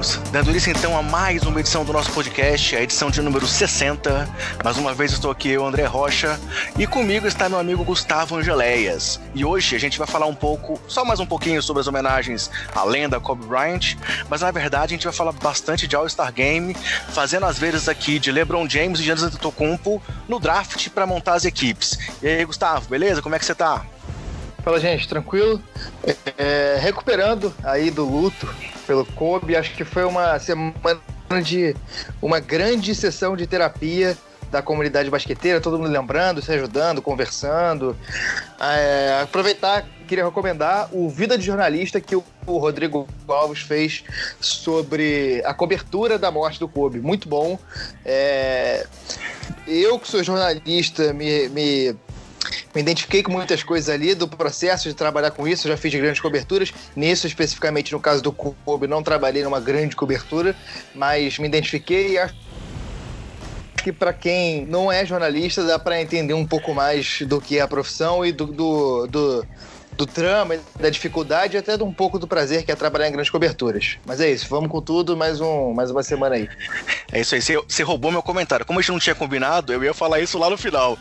basqueteiros, dando início então a mais uma edição do nosso podcast, a edição de número 60. Mais uma vez estou aqui, eu, André Rocha, e comigo está meu amigo Gustavo Angeléias. E hoje a gente vai falar um pouco, só mais um pouquinho sobre as homenagens à lenda Kobe Bryant, mas na verdade a gente vai falar bastante de All-Star Game, fazendo as vezes aqui de LeBron James e Giannis Antetokounmpo no draft para montar as equipes. E aí, Gustavo, beleza? Como é que você tá? Fala, gente, tranquilo? Recuperando aí do luto pelo Kobe, acho que foi uma semana de uma grande sessão de terapia da comunidade basqueteira, todo mundo lembrando, se ajudando, conversando. Aproveitar, queria recomendar o Vida de Jornalista que o Rodrigo Alves fez sobre a cobertura da morte do Kobe. Muito bom. Eu, que sou jornalista, me identifiquei com muitas coisas ali do processo de trabalhar com isso, já fiz grandes coberturas, nisso especificamente no caso do Kobe não trabalhei numa grande cobertura, mas me identifiquei e acho que para quem não é jornalista dá para entender um pouco mais do que é a profissão e do trama, da dificuldade e até de um pouco do prazer que é trabalhar em grandes coberturas. Mas é isso, vamos com tudo, mais uma semana aí. É isso aí, você roubou meu comentário. Como a gente não tinha combinado, eu ia falar isso lá no final.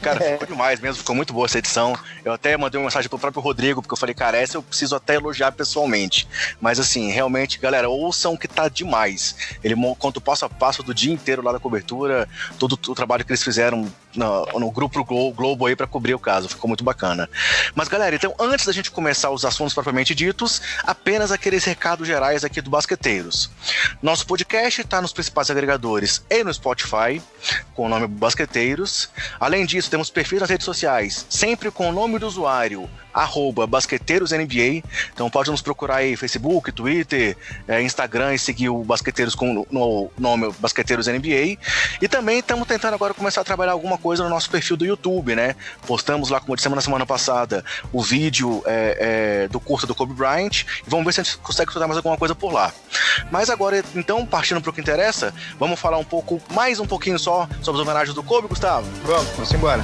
Cara, ficou demais mesmo, ficou muito boa essa edição. Eu até mandei uma mensagem pro próprio Rodrigo, porque eu falei, cara, essa eu preciso até elogiar pessoalmente. Mas assim, realmente, galera, ouçam que tá demais. Ele conta o passo a passo do dia inteiro lá da cobertura, todo o trabalho que eles fizeram no grupo Globo aí pra cobrir o caso, ficou muito bacana. Mas galera, então antes da gente começar os assuntos propriamente ditos, apenas aqueles recados gerais aqui do Basqueteiros. Nosso podcast tá nos principais agregadores e no Spotify, com o nome Basqueteiros. Além disso, temos perfis nas redes sociais, sempre com o nome do usuário, @BasqueteirosNBA. Então pode nos procurar aí, Facebook, Twitter, Instagram e seguir o Basqueteiros com o nome Basqueteiros NBA. E também estamos tentando agora começar a trabalhar alguma coisa no nosso perfil do YouTube, né? Postamos lá, como dissemos na semana passada, o vídeo do curso do Kobe Bryant e vamos ver se a gente consegue soltar mais alguma coisa por lá. Mas agora, então, partindo para o que interessa, vamos falar um pouquinho só sobre as homenagens do Kobe, Gustavo? Vamos embora.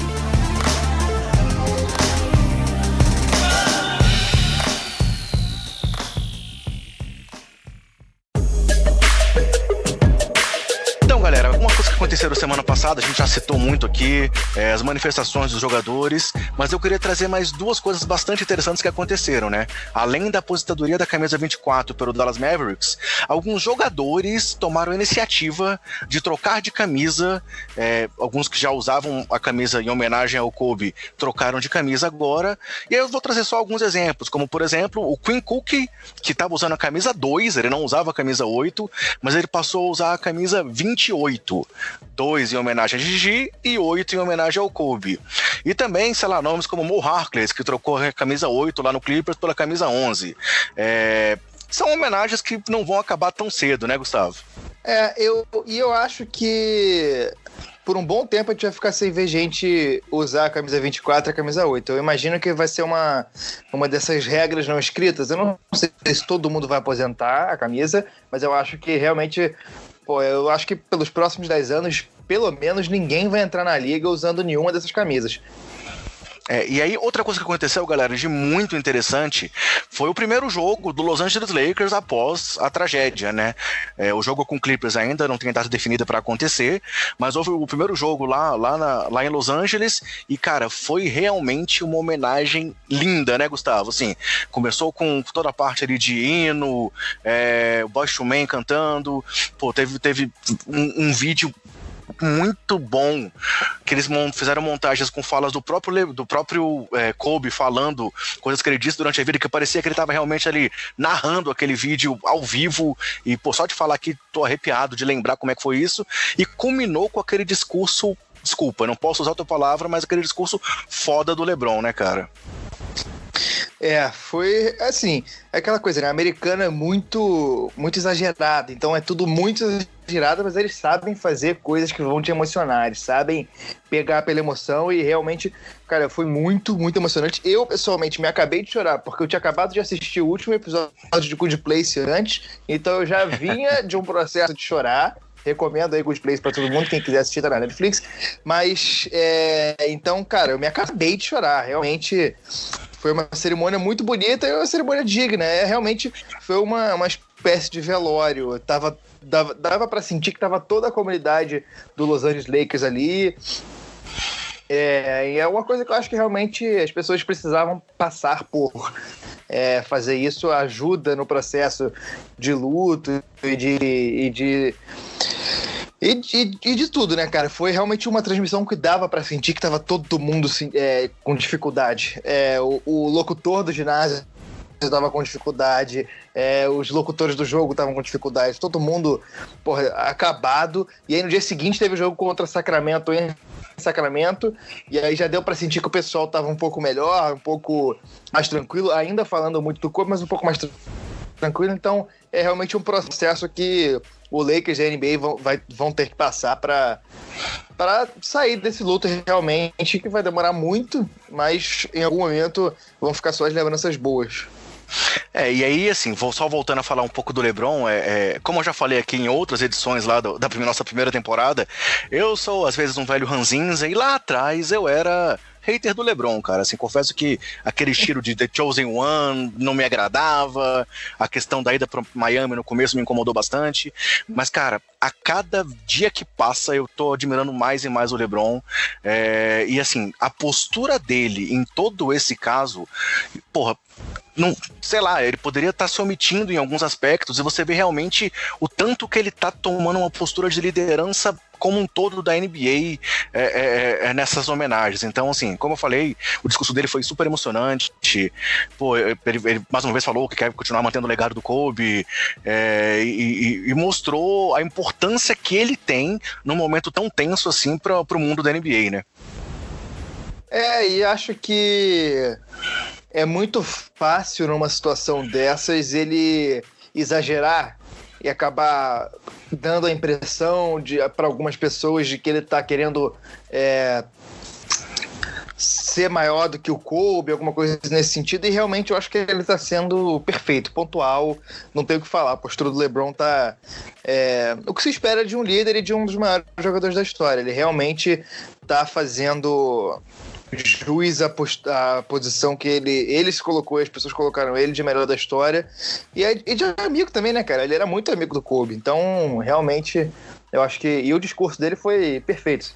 Galera, algumas coisas que aconteceram semana passada, a gente já citou muito aqui, as manifestações dos jogadores, mas eu queria trazer mais duas coisas bastante interessantes que aconteceram, né? Além da aposentadoria da camisa 24 pelo Dallas Mavericks, alguns jogadores tomaram a iniciativa de trocar de camisa, alguns que já usavam a camisa em homenagem ao Kobe, trocaram de camisa agora, e aí eu vou trazer só alguns exemplos, como por exemplo, o Quinn Cook, que estava usando a camisa 2, ele não usava a camisa 8, mas ele passou a usar a camisa 28, 2 em homenagem a Gigi e 8 em homenagem ao Kobe. E também, sei lá, nomes como Mo Harkless, que trocou a camisa 8 lá no Clippers pela camisa 11. São homenagens que não vão acabar tão cedo, né, Gustavo? Eu acho que por um bom tempo a gente vai ficar sem ver gente usar a camisa 24 e a camisa 8. Eu imagino que vai ser uma dessas regras não escritas. Eu não sei se todo mundo vai aposentar a camisa, mas eu acho que realmente... eu acho que pelos próximos 10 anos, pelo menos, ninguém vai entrar na liga usando nenhuma dessas camisas. E aí, outra coisa que aconteceu, galera, de muito interessante, foi o primeiro jogo do Los Angeles Lakers após a tragédia, né? O jogo com o Clippers ainda não tem data definida para acontecer, mas houve o primeiro jogo lá em Los Angeles e, cara, foi realmente uma homenagem linda, né, Gustavo? Assim, começou com toda a parte ali de hino, o Boyz II Men cantando, teve um vídeo muito bom, que eles fizeram montagens com falas do próprio Kobe falando coisas que ele disse durante a vida, que parecia que ele estava realmente ali narrando aquele vídeo ao vivo, e só de falar aqui tô arrepiado de lembrar como é que foi isso, e culminou com aquele discurso, desculpa, não posso usar outra palavra, mas aquele discurso foda do LeBron, né, cara? Foi assim, aquela coisa, né? A americana é muito, muito exagerada, então é tudo muito exagerado, mas eles sabem fazer coisas que vão te emocionar, eles sabem pegar pela emoção e realmente, cara, foi muito, muito emocionante. Eu, pessoalmente, me acabei de chorar, porque eu tinha acabado de assistir o último episódio de Good Place antes, então eu já vinha de um processo de chorar. Recomendo aí Good Place pra todo mundo, quem quiser assistir tá na Netflix. Mas, então, cara, eu me acabei de chorar. Realmente foi uma cerimônia muito bonita e uma cerimônia digna. Realmente foi uma espécie de velório. Dava para sentir que tava toda a comunidade do Los Angeles Lakers ali. E é uma coisa que eu acho que realmente as pessoas precisavam passar por. Fazer isso ajuda no processo de luto e de tudo, né, cara? Foi realmente uma transmissão que dava pra sentir que tava todo mundo com dificuldade. O locutor do ginásio tava com dificuldade, os locutores do jogo estavam com dificuldade, todo mundo, acabado. E aí no dia seguinte teve o jogo contra Sacramento em Sacramento, e aí já deu pra sentir que o pessoal tava um pouco melhor, um pouco mais tranquilo, ainda falando muito do corpo, mas um pouco mais tranquilo. Então é realmente um processo que o Lakers e a NBA vão ter que passar para sair desse luto realmente, que vai demorar muito, mas em algum momento vão ficar só as lembranças boas. E aí, assim, só voltando a falar um pouco do LeBron, como eu já falei aqui em outras edições lá da nossa primeira temporada, eu sou, às vezes, um velho ranzinza, e lá atrás eu era hater do LeBron, cara. Assim, confesso que aquele estilo de The Chosen One não me agradava, a questão da ida para Miami no começo me incomodou bastante, mas, cara, a cada dia que passa eu tô admirando mais e mais o LeBron, e assim, a postura dele em todo esse caso, não, sei lá, ele poderia estar se omitindo em alguns aspectos, e você vê realmente o tanto que ele tá tomando uma postura de liderança como um todo da NBA nessas homenagens. Então, assim, como eu falei, o discurso dele foi super emocionante. Ele mais uma vez falou que quer continuar mantendo o legado do Kobe, e mostrou a importância que ele tem num momento tão tenso assim pro mundo da NBA, né? E acho que é muito fácil numa situação dessas ele exagerar e acabar dando a impressão para algumas pessoas de que ele está querendo ser maior do que o Kobe, alguma coisa nesse sentido, e realmente eu acho que ele está sendo perfeito, pontual, não tenho o que falar. A postura do LeBron tá o que se espera de um líder e de um dos maiores jogadores da história. Ele realmente está fazendo jus à posição que ele se colocou, as pessoas colocaram ele de melhor da história, e de amigo também, né, cara? Ele era muito amigo do Kobe, então realmente eu acho que, e o discurso dele foi perfeito,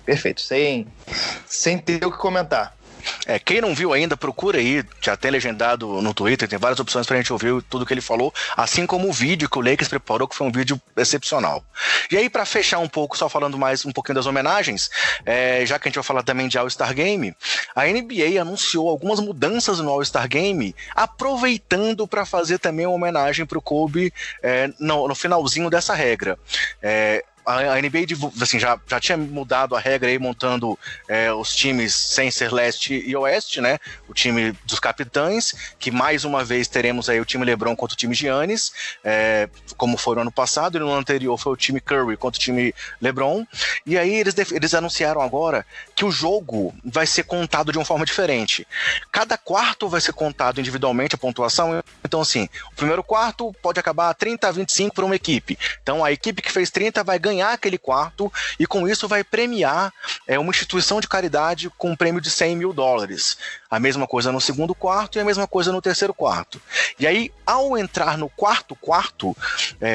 sem ter o que comentar. Quem não viu ainda, procura aí, já tem legendado no Twitter, tem várias opções pra gente ouvir tudo que ele falou, assim como o vídeo que o Lakers preparou, que foi um vídeo excepcional. E aí, pra fechar um pouco, só falando mais um pouquinho das homenagens, já que a gente vai falar também de All-Star Game, a NBA anunciou algumas mudanças no All-Star Game, aproveitando para fazer também uma homenagem pro Kobe no finalzinho dessa regra. A NBA assim, já tinha mudado a regra aí, montando os times sem ser leste e oeste, né? O time dos capitães, que mais uma vez teremos aí o time LeBron contra o time Giannis, como foi no ano passado, e no ano anterior foi o time Curry contra o time LeBron. E aí eles anunciaram agora que o jogo vai ser contado de uma forma diferente. Cada quarto vai ser contado individualmente, a pontuação. Então, assim, o primeiro quarto pode acabar 30-25 para uma equipe. Então, a equipe que fez 30 vai ganhar aquele quarto, e com isso vai premiar uma instituição de caridade com um prêmio de $100 mil. A mesma coisa no segundo quarto e a mesma coisa no terceiro quarto. E aí, ao entrar no quarto quarto,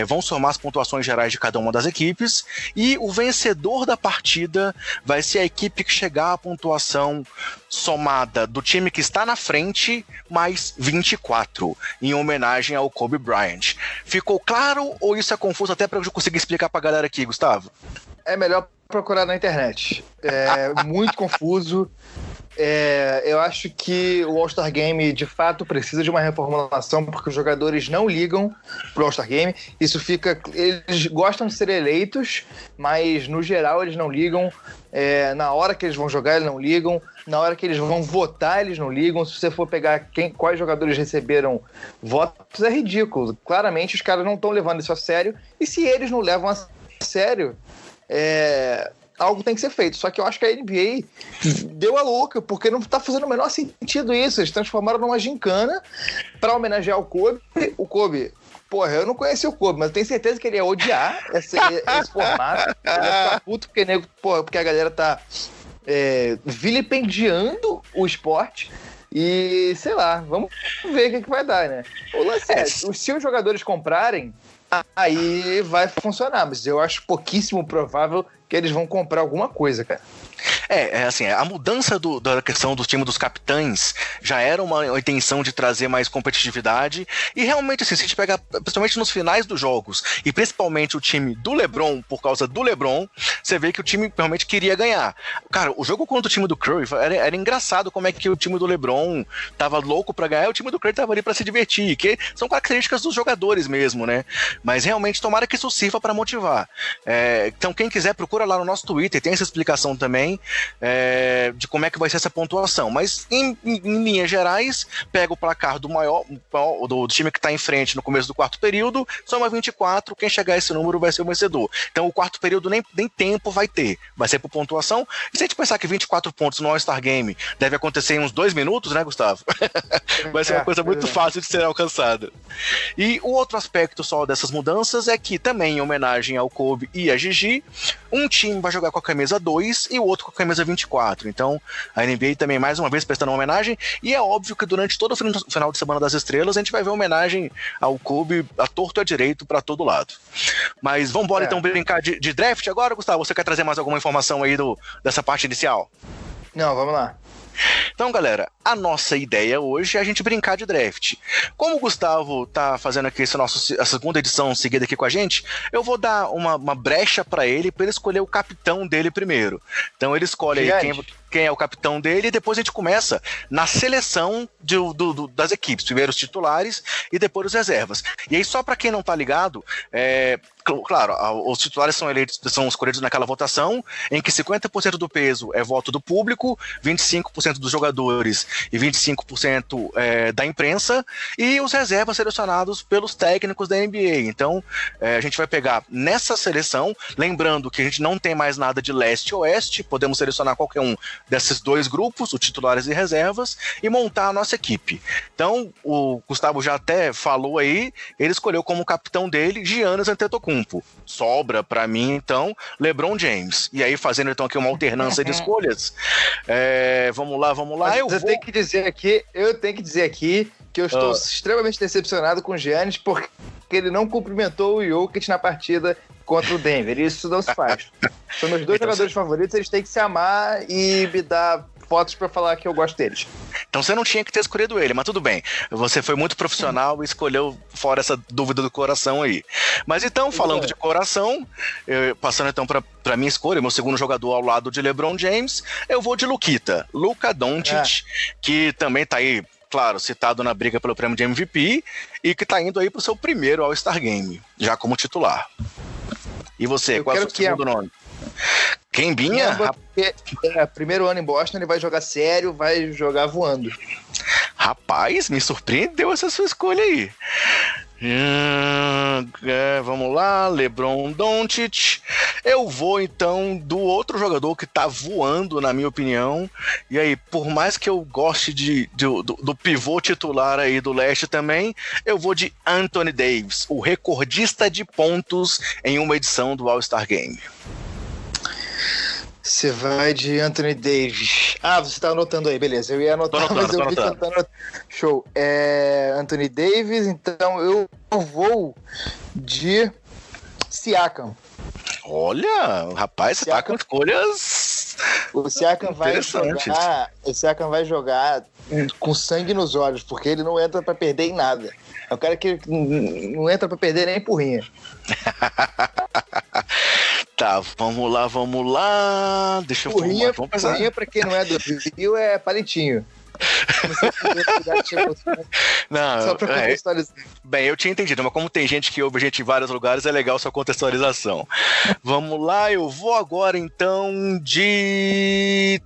vão somar as pontuações gerais de cada uma das equipes, e o vencedor da partida vai ser a equipe que chegar à pontuação somada do time que está na frente, mais 24, em homenagem ao Kobe Bryant. Ficou claro, ou isso é confuso até para eu conseguir explicar para a galera aqui, Gustavo? É melhor procurar na internet. É muito confuso. Eu acho que o All-Star Game, de fato, precisa de uma reformulação, porque os jogadores não ligam pro All-Star Game. Isso fica... Eles gostam de ser eleitos, mas, no geral, eles não ligam. Na hora que eles vão jogar, eles não ligam. Na hora que eles vão votar, eles não ligam. Se você for pegar quais jogadores receberam votos, é ridículo. Claramente, os caras não estão levando isso a sério. E se eles não levam a sério... algo tem que ser feito. Só que eu acho que a NBA deu a louca, porque não tá fazendo o menor sentido isso. Eles transformaram numa gincana pra homenagear o Kobe. O Kobe, eu não conheci o Kobe, mas eu tenho certeza que ele ia odiar esse formato. Ele ia ficar puto porque a galera tá vilipendiando o esporte. E, sei lá, vamos ver o que vai dar, né? O lance se os jogadores comprarem, aí vai funcionar. Mas eu acho pouquíssimo provável que eles vão comprar alguma coisa, cara. Assim, a mudança da questão do time dos capitães já era uma intenção de trazer mais competitividade, e realmente, assim, se a gente pegar, principalmente nos finais dos jogos, e principalmente o time do LeBron, por causa do LeBron, você vê que o time realmente queria ganhar. Cara, o jogo contra o time do Curry era engraçado como é que o time do LeBron tava louco pra ganhar, e o time do Curry tava ali pra se divertir, que são características dos jogadores mesmo, né? Mas realmente, tomara que isso sirva pra motivar. Então, quem quiser, procura lá no nosso Twitter, tem essa explicação também, de como é que vai ser essa pontuação, mas em linhas gerais, pega o placar do time que está em frente no começo do quarto período, soma 24, quem chegar a esse número vai ser o vencedor. Então o quarto período nem tempo vai ter, vai ser por pontuação, e se a gente pensar que 24 pontos no All-Star Game deve acontecer em uns 2 minutos, né, Gustavo? Vai ser uma coisa muito fácil de ser alcançada. E o outro aspecto só dessas mudanças é que, também em homenagem ao Kobe e a Gigi, um time vai jogar com a camisa 2 e o outro com a camisa 24. Então, a NBA também, mais uma vez, prestando uma homenagem. E é óbvio que durante todo o final de Semana das Estrelas, a gente vai ver homenagem ao Kobe a torto e a direito para todo lado. Mas vamos embora, então, brincar de draft agora, Gustavo? Você quer trazer mais alguma informação aí dessa parte inicial? Não, vamos lá. Então, galera, a nossa ideia hoje é a gente brincar de draft. Como o Gustavo tá fazendo aqui a segunda edição seguida aqui com a gente, eu vou dar uma brecha para ele escolher o capitão dele primeiro. Então ele escolhe aí quem é o capitão dele, e depois a gente começa na seleção das equipes. Primeiro os titulares e depois os reservas. E aí, só para quem não tá ligado, claro, os titulares são escolhidos naquela votação em que 50% do peso é voto do público, 25% dos jogadores e 25% da imprensa, e os reservas selecionados pelos técnicos da NBA. Então, a gente vai pegar nessa seleção, lembrando que a gente não tem mais nada de leste e oeste, podemos selecionar qualquer um desses dois grupos, os titulares e reservas, e montar a nossa equipe. Então, o Gustavo já até falou aí, ele escolheu como capitão dele Giannis Antetokounmpo. Sobra para mim, então, LeBron James. E aí, fazendo então aqui uma alternância de escolhas, vamos lá. Eu tenho que dizer aqui que eu estou extremamente decepcionado com o Giannis, porque ele não cumprimentou o Jokic na partida contra o Denver. Isso não se faz. São meus dois jogadores favoritos, eles têm que se amar e me dar fotos pra falar que eu gosto deles. Então você não tinha que ter escolhido ele, mas tudo bem. Você foi muito profissional e escolheu fora essa dúvida do coração aí. Mas então, falando de coração, passando então pra minha escolha, meu segundo jogador ao lado de LeBron James, eu vou de Luka Doncic, que também tá aí, claro, citado na briga pelo prêmio de MVP, e que tá indo aí pro seu primeiro All-Star Game, já como titular. E você, qual é o seu segundo nome? Kembinha? Primeiro ano em Boston, ele vai jogar sério, vai jogar voando. Rapaz, me surpreendeu essa sua escolha aí. Vamos lá, LeBron Doncic. Eu vou então do outro jogador que tá voando, na minha opinião. E aí, por mais que eu goste do pivô titular aí do leste também, eu vou de Anthony Davis, o recordista de pontos em uma edição do All-Star Game. Você vai de Anthony Davis. Você tá anotando aí, beleza. Eu ia anotar, mas eu vi que eu tô anotando. Show. Anthony Davis, então eu vou de Siakam. Olha, rapaz, você tá com escolhas. O Siakam vai jogar com sangue nos olhos, porque ele não entra pra perder em nada. É o cara que não entra pra perder nem porrinha. Tá, vamos lá. Deixa eu vamos pensar. Porrinha, pra quem não é do Rio, é palitinho. Não, só pra contextualizar. Bem, eu tinha entendido, mas como tem gente que ouve a gente em vários lugares, é legal sua contextualização. Vamos lá, eu vou agora então de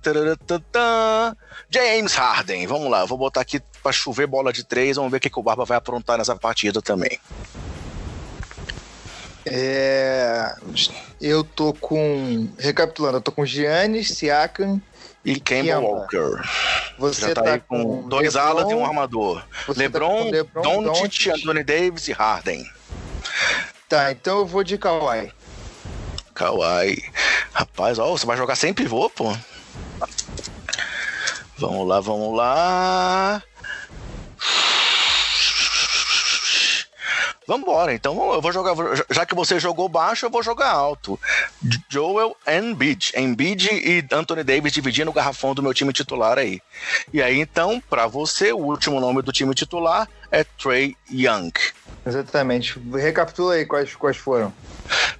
James Harden. Vamos lá, eu vou botar aqui pra chover bola de 3, vamos ver o que o Barba vai aprontar nessa partida também. Eu tô com... Recapitulando, eu tô com Giannis, Siakam e Kemba Walker. Você tá aí com 2 alas e um armador. LeBron, Doncic, Anthony Davis e Harden. Tá, então eu vou de Kawhi. Rapaz, você vai jogar sem pivô, pô. Vamos lá. Vambora, então eu vou jogar, já que você jogou baixo, eu vou jogar alto. Joel Embiid e Anthony Davis dividindo o garrafão do meu time titular aí. E aí então, pra você, o último nome do time titular é Trae Young. Exatamente. Recapitula aí quais foram.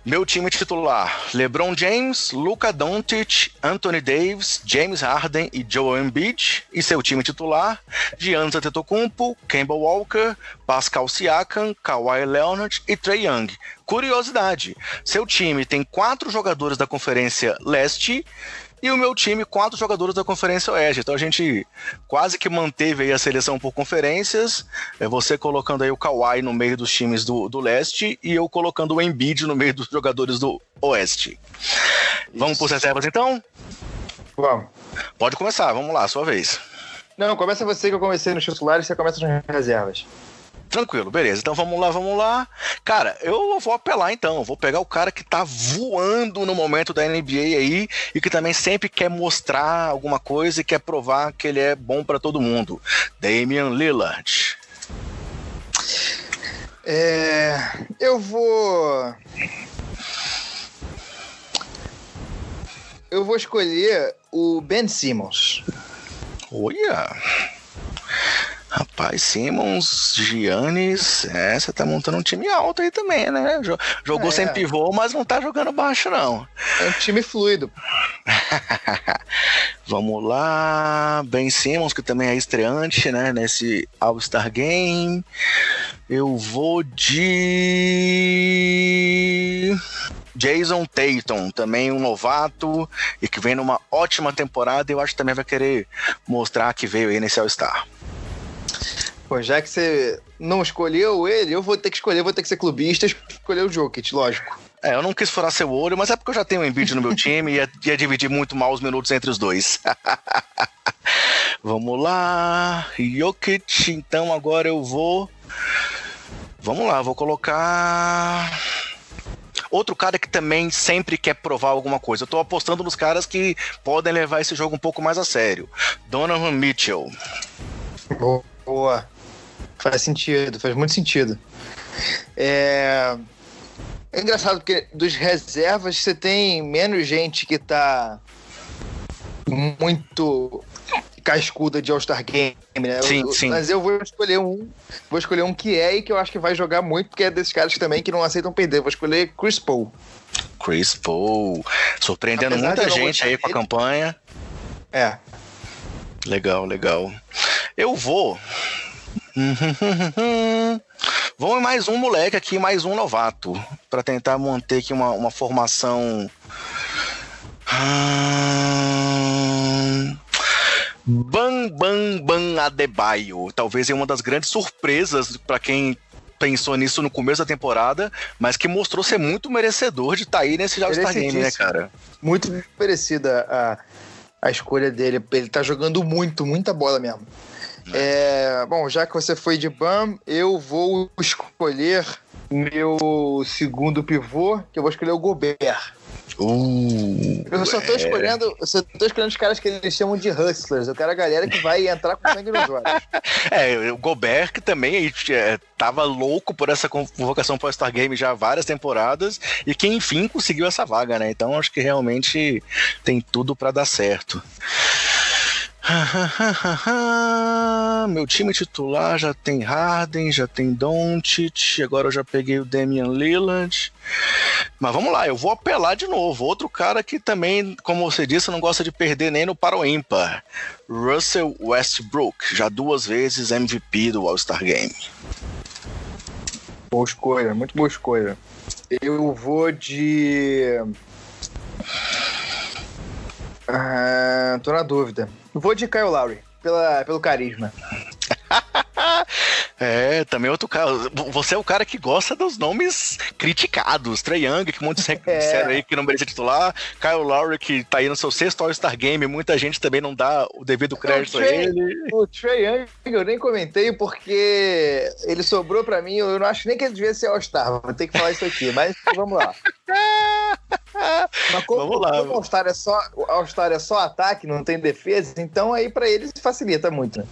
Meu time titular: LeBron James, Luka Doncic, Anthony Davis, James Harden e Joel Embiid. E seu time titular: Giannis Antetokounmpo, Kemba Walker, Pascal Siakam, Kawhi Leonard e Trae Young. Curiosidade: seu time tem 4 jogadores da Conferência Leste e o meu time 4 jogadores da Conferência Oeste. Então a gente quase que manteve aí a seleção por conferências, você colocando aí o Kawhi no meio dos times do Leste e eu colocando o Embiid no meio dos jogadores do Oeste. Vamos por reservas então? Vamos. Pode começar, vamos lá, sua vez. Não, começa você, que eu comecei nos titulares e você começa nas reservas. Tranquilo, beleza. Então vamos lá. Cara, eu vou apelar então. Vou pegar o cara que tá voando no momento da NBA aí e que também sempre quer mostrar alguma coisa e quer provar que ele é bom pra todo mundo. Damian Lillard. Eu vou escolher o Ben Simmons. Olha! Rapaz, Simmons, Giannis, você tá montando um time alto aí também, né? Jogou sem pivô, mas não tá jogando baixo, não. É um time fluido. Vamos lá, Ben Simmons, que também é estreante, né, nesse All-Star Game. Eu vou de Jason Tatum, também um novato e que vem numa ótima temporada, e eu acho que também vai querer mostrar que veio aí nesse All-Star. Pô, já que você não escolheu ele, eu vou ter que ser clubista e escolher o Jokic, lógico. Eu não quis furar seu olho, mas é porque eu já tenho um Embiid no meu time e ia dividir muito mal os minutos entre os dois. Vamos lá, Jokic, então agora eu vou... Vamos lá, vou colocar... Outro cara que também sempre quer provar alguma coisa. Eu tô apostando nos caras que podem levar esse jogo um pouco mais a sério. Donovan Mitchell. Boa. Faz sentido, faz muito sentido. É engraçado porque dos reservas você tem menos gente que tá muito cascuda de All-Star Game, né? Sim. Mas eu vou escolher um que e que eu acho que vai jogar muito, porque é desses caras também que não aceitam perder. Vou escolher Chris Paul. Surpreendendo apesar muita gente aí com a campanha. Legal. Eu vou em mais um moleque aqui, mais um novato, pra tentar manter aqui uma formação. Bam Adebayo. Talvez é uma das grandes surpresas pra quem pensou nisso no começo da temporada, mas que mostrou ser muito merecedor de estar aí nesse All-Star Game, né, cara? Muito merecida a escolha dele. Ele tá jogando muita bola mesmo. Bom, já que você foi de Bam, eu vou escolher meu segundo pivô, que eu vou escolher o Gobert. Eu só tô escolhendo os caras que eles chamam de hustlers. Eu quero a galera que vai entrar com sangue nos olhos. O Gobert, que também tava louco por essa convocação para o All-Star Game já há várias temporadas e que enfim conseguiu essa vaga, né? Então acho que realmente tem tudo para dar certo. Meu time titular já tem Harden, já tem Doncic, agora eu já peguei o Damian Lillard. Mas vamos lá, eu vou apelar de novo. Outro cara que também, como você disse, não gosta de perder nem no par ou ímpar. Russell Westbrook, já 2 vezes MVP do All-Star Game. Boa escolha, muito boa escolha. Eu vou de... tô na dúvida. Vou de Kyle Lowry, pelo carisma. Também outro cara. Você é o cara que gosta dos nomes criticados. Trae Young, que muitos disseram aí que não merecia titular. Kyle Lowry, que tá aí no seu 6º All-Star Game. Muita gente também não dá o devido crédito a ele. O Trae Young eu nem comentei porque ele sobrou pra mim. Eu não acho nem que ele devia ser All-Star. Vou ter que falar isso aqui, mas vamos lá. Mas como o All-Star é só ataque, não tem defesa, então aí pra eles facilita muito, né?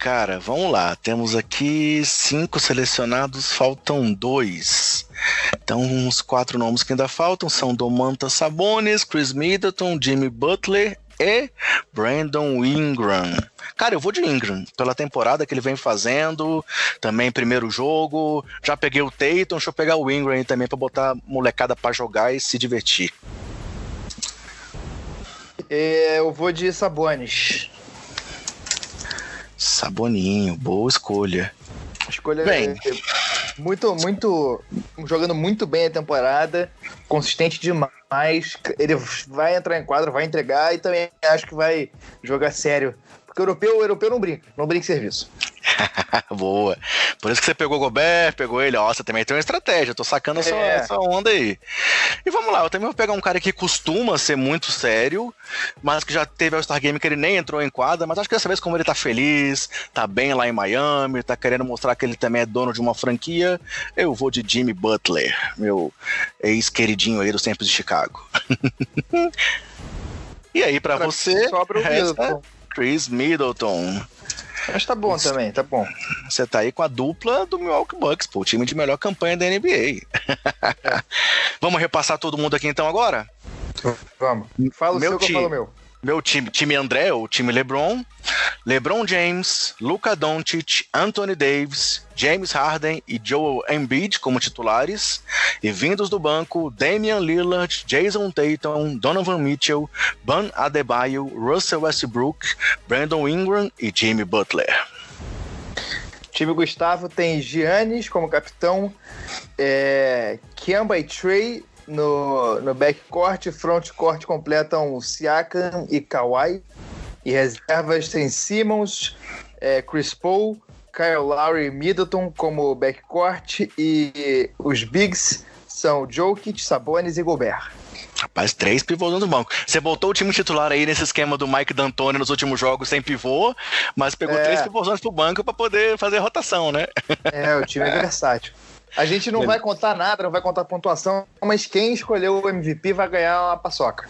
cara, vamos lá. Temos aqui 5 selecionados, faltam 2. Então, os 4 nomes que ainda faltam são Domantas Sabonis, Chris Middleton, Jimmy Butler e Brandon Ingram. Cara, eu vou de Ingram, pela temporada que ele vem fazendo, também primeiro jogo, já peguei o Tatum, deixa eu pegar o Ingram aí também pra botar a molecada pra jogar e se divertir. Eu vou de Sabonis. Saboninho, boa escolha. Escolha bem. Jogando muito bem a temporada, consistente demais. Ele vai entrar em quadro, vai entregar e também acho que vai jogar sério. Porque o europeu não brinca em serviço. Boa. Por isso que você pegou o Gobert, pegou ele. Ó, você também tem uma estratégia. Eu tô sacando essa onda aí. E vamos lá, eu também vou pegar um cara que costuma ser muito sério, mas que já teve All-Star Game que ele nem entrou em quadra, mas acho que dessa vez, como ele tá feliz, tá bem lá em Miami, tá querendo mostrar que ele também é dono de uma franquia, eu vou de Jimmy Butler, meu ex-queridinho aí dos tempos de Chicago. E aí, pra você, sobra o Middleton. Chris Middleton. Mas tá bom também, tá bom. Você tá aí com a dupla do Milwaukee Bucks, pô, o time de melhor campanha da NBA. Vamos repassar todo mundo aqui então agora? Vamos. Fala o seu que eu falo o meu. Meu time André, o time LeBron James, Luka Doncic, Anthony Davis, James Harden e Joel Embiid como titulares, e vindos do banco, Damian Lillard, Jason Tatum, Donovan Mitchell, Bam Adebayo, Russell Westbrook, Brandon Ingram e Jimmy Butler. Time Gustavo tem Giannis como capitão, Kemba e Trey no backcourt, frontcourt completam Siakam e Kawhi, e reservas tem Simmons, Chris Paul, Kyle Lowry e Middleton como backcourt, e os bigs são Jokic, Sabonis e Gobert. Rapaz, 3 pivôs no banco. Você botou o time titular aí nesse esquema do Mike D'Antoni nos últimos jogos sem pivô, mas pegou 3 pivôs pro banco pra poder fazer rotação, né? O time é versátil. A gente não vai contar nada, não vai contar pontuação, mas quem escolheu o MVP vai ganhar uma paçoca.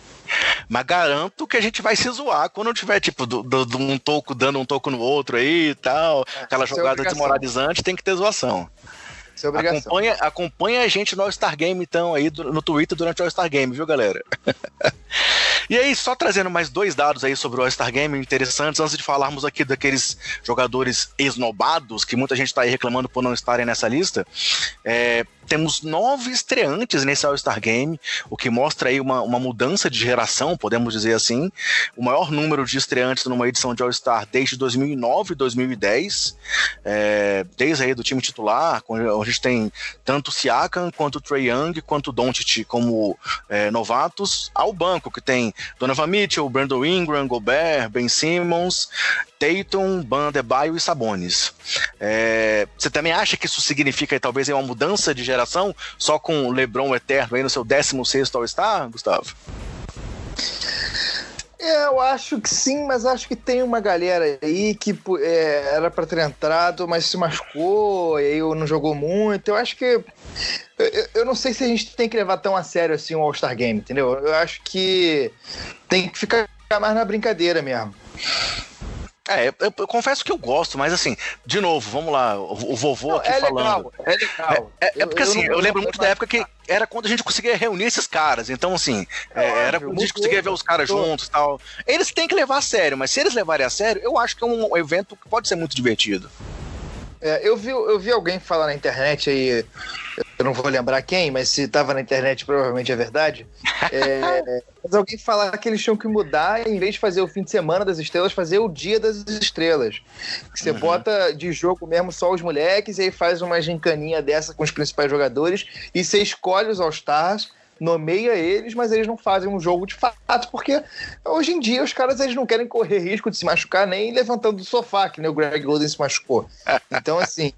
Mas garanto que a gente vai se zoar quando tiver, tipo, um toco dando um toco no outro aí e tal. Aquela jogada desmoralizante, tem que ter zoação. Isso é obrigação. Acompanha a gente no All-Star Game, então, aí no Twitter durante o All-Star Game, viu, galera? E aí, só trazendo mais 2 dados aí sobre o All-Star Game interessantes, antes de falarmos aqui daqueles jogadores esnobados, que muita gente tá aí reclamando por não estarem nessa lista, temos 9 estreantes nesse All-Star Game, o que mostra aí uma mudança de geração, podemos dizer assim, o maior número de estreantes numa edição de All-Star desde 2009 e 2010, desde aí do time titular, onde a gente tem tanto o Siakam, quanto o Trae Young, quanto o Doncic como novatos, ao banco, que tem Donovan Mitchell, Brandon Ingram, Gobert, Ben Simmons, Tatum, Bam Adebayo e Sabonis. Você também acha que isso significa talvez uma mudança de geração, só com o LeBron eterno aí no seu 16º All-Star, Gustavo? Eu acho que sim, mas acho que tem uma galera aí que era pra ter entrado, mas se machucou e aí não jogou muito. Eu acho que... Eu não sei se a gente tem que levar tão a sério assim o All-Star Game, entendeu? Eu acho que tem que ficar mais na brincadeira mesmo. Eu confesso que eu gosto, mas assim, de novo, vamos lá, o vovô aqui falando. É legal. Porque assim, eu lembro muito da época que era quando a gente conseguia reunir esses caras, então assim, era quando a gente conseguia ver os caras juntos e tal. Eles têm que levar a sério, mas se eles levarem a sério, eu acho que é um evento que pode ser muito divertido. Eu vi alguém falar na internet aí, eu não vou lembrar quem, mas se tava na internet provavelmente é verdade. Mas alguém falar que eles tinham que mudar, em vez de fazer o fim de semana das estrelas, fazer o dia das estrelas. Que você bota de jogo mesmo só os moleques, e aí faz uma gincaninha dessa com os principais jogadores, e você escolhe os All-Stars, nomeia eles, mas eles não fazem um jogo de fato, porque hoje em dia os caras eles não querem correr risco de se machucar nem levantando do sofá, que nem o Greg Oden se machucou. Então, assim,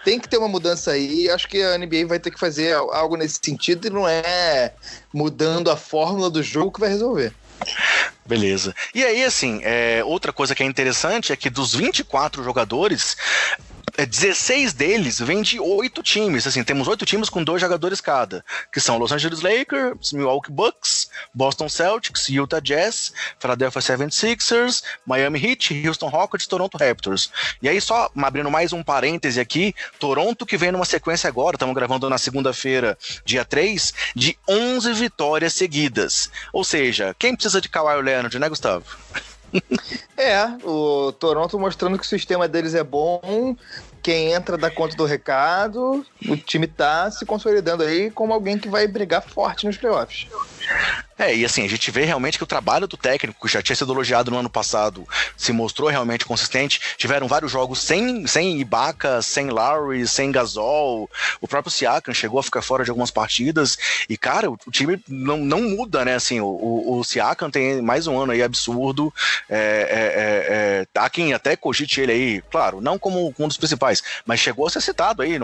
tem que ter uma mudança aí. Acho que a NBA vai ter que fazer algo nesse sentido, e não é mudando a fórmula do jogo que vai resolver. Beleza. E aí, assim, outra coisa que é interessante é que dos 24 jogadores, 16 deles vêm de 8 times. Assim, temos 8 times com 2 jogadores cada, que são Los Angeles Lakers, Milwaukee Bucks, Boston Celtics, Utah Jazz, Philadelphia 76ers, Miami Heat, Houston Rockets, Toronto Raptors. E aí, só abrindo mais um parêntese aqui, Toronto que vem numa sequência agora, estamos gravando na segunda-feira, dia 3, de 11 vitórias seguidas. Ou seja, quem precisa de Kawhi Leonard, né, Gustavo? O Toronto mostrando que o sistema deles é bom, quem entra dá conta do recado, o time tá se consolidando aí como alguém que vai brigar forte nos playoffs. E assim, a gente vê realmente que o trabalho do técnico, que já tinha sido elogiado no ano passado, se mostrou realmente consistente. Tiveram vários jogos sem Ibaka, sem Lowry, sem Gasol. O próprio Siakam chegou a ficar fora de algumas partidas. E, cara, o time não muda, né? Assim, o Siakam tem mais um ano aí absurdo. Há quem até cogite ele aí, claro, não como um dos principais, mas chegou a ser citado aí,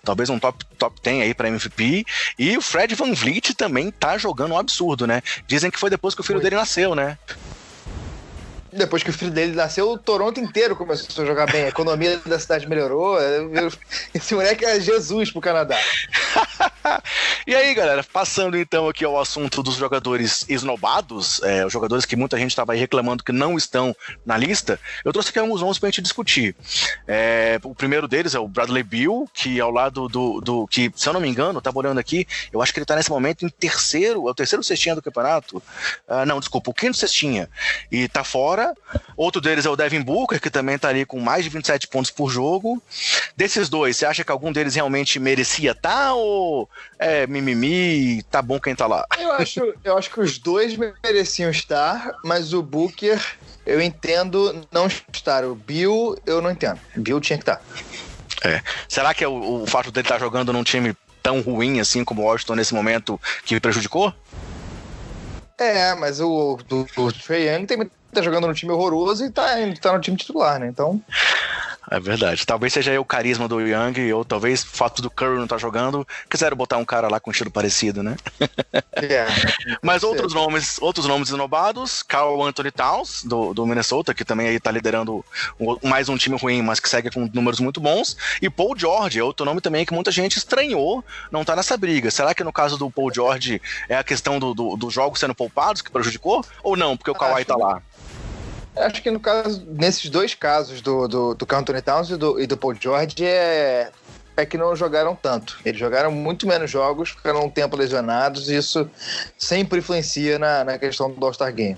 talvez um top 10 aí pra MVP. E o Fred VanVleet também tá jogando um absurdo, né? Dizem que foi depois que o filho dele nasceu, né? Depois que o filho dele nasceu, o Toronto inteiro começou a jogar bem. A economia da cidade melhorou. Esse moleque é Jesus pro Canadá. E aí, galera, passando então aqui ao assunto dos jogadores esnobados, os jogadores que muita gente estava aí reclamando que não estão na lista, eu trouxe aqui alguns nomes pra gente discutir. O primeiro deles é o Bradley Beal, que ao lado do que, se eu não me engano, tava olhando aqui, eu acho que ele tá nesse momento em o terceiro cestinha do campeonato. Não, desculpa, o quinto cestinha. E tá fora. Outro deles é o Devin Booker, que também tá ali com mais de 27 pontos por jogo. Desses dois, você acha que algum deles realmente merecia estar ou mimimi, tá bom quem tá lá? Eu acho que os dois mereciam estar, mas o Booker eu entendo não estar. O Bill eu não entendo. O Bill tinha que estar. Será que é o fato dele estar jogando num time tão ruim assim como o Washington nesse momento que me prejudicou? Mas o Trae Young tá jogando no time horroroso e tá no time titular, né? Então... É verdade. Talvez seja aí o carisma do Young, ou talvez o fato do Curry não estar jogando, quiseram botar um cara lá com um estilo parecido, né? Mas outros nomes esnobados, Karl Anthony Towns, do Minnesota, que também aí tá liderando mais um time ruim, mas que segue com números muito bons, e Paul George, outro nome também que muita gente estranhou não tá nessa briga. Será que no caso do Paul George é a questão dos jogos sendo poupados que prejudicou, ou não, porque o Kawhi tá lá? Acho que nesses dois casos do Karl Anthony Towns e do Paul George é que não jogaram tanto. Eles jogaram muito menos jogos, ficaram um tempo lesionados e isso sempre influencia na questão do All-Star Game.